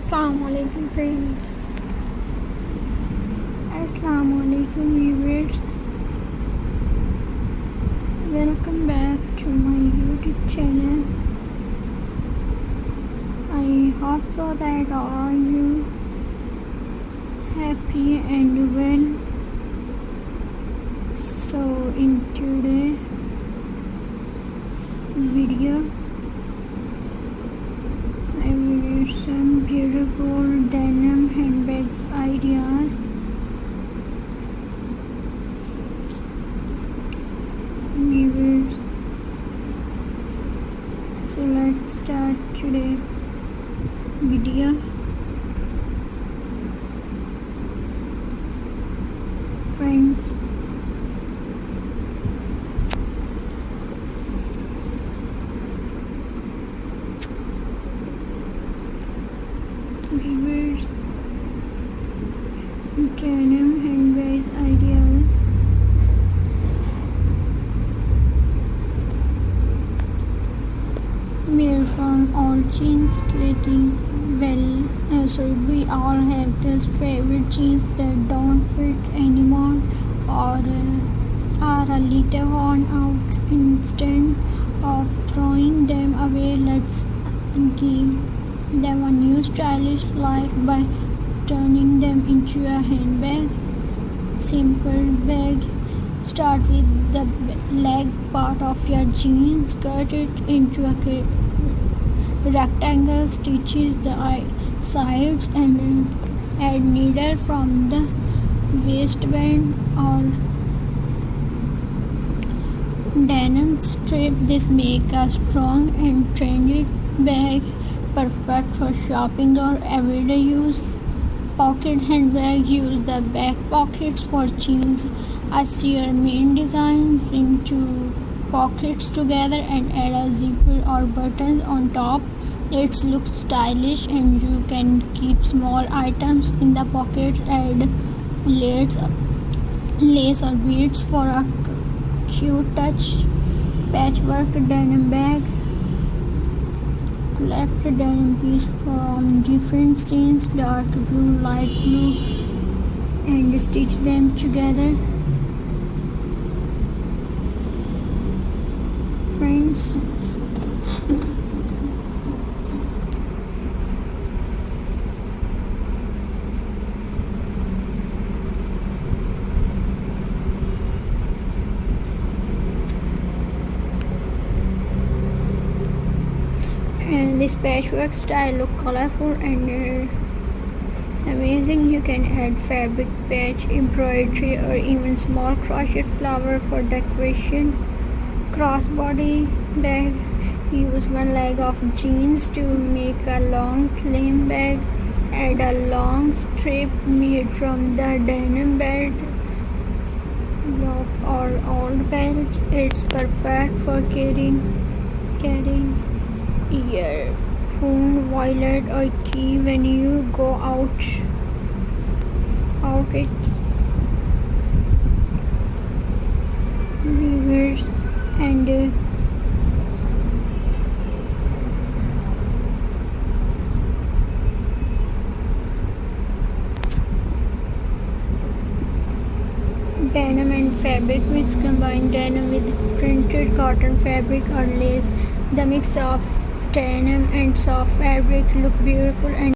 Assalamualaikum friends. Assalamualaikum viewers. Welcome back to my YouTube channel. I hope so that all you happy and well. So in today's video I will use some beautiful denim handbags ideas. Viewers, so let's start today's video. Friends, viewers, denim handbags ideas. Made from all jeans clothing. We all have those favorite jeans that don't fit anymore or are a little worn out. Instead of throwing them away, let's give them a new stylish life by turning them into a handbag. Simple bag. Start with the leg part of your jeans, cut it into a rectangle, stitches the sides and add needle from the waistband or denim strip. This makes a strong and trendy bag, perfect for shopping or everyday use. Pocket handbag. Use the back pockets for jeans as your main design. Bring two pockets together and add a zipper or buttons on top. It looks stylish and you can keep small items in the pockets. Add lace or beads for a cute touch. Patchwork denim bag. Collect denim pieces from different scenes, dark blue, light blue, and stitch them together. Friends, and this patchwork style look colorful and amazing. You can add fabric patch, embroidery, or even small crochet flower for decoration. Crossbody bag. Use one leg of jeans to make a long slim bag. Add a long strip made from the denim belt, rope, or old belt. It's perfect for carrying your phone, wallet, or key when you go out. It viewers and denim and fabric mix. Combine denim with printed cotton fabric or lace. The mix of denim and soft fabric look beautiful and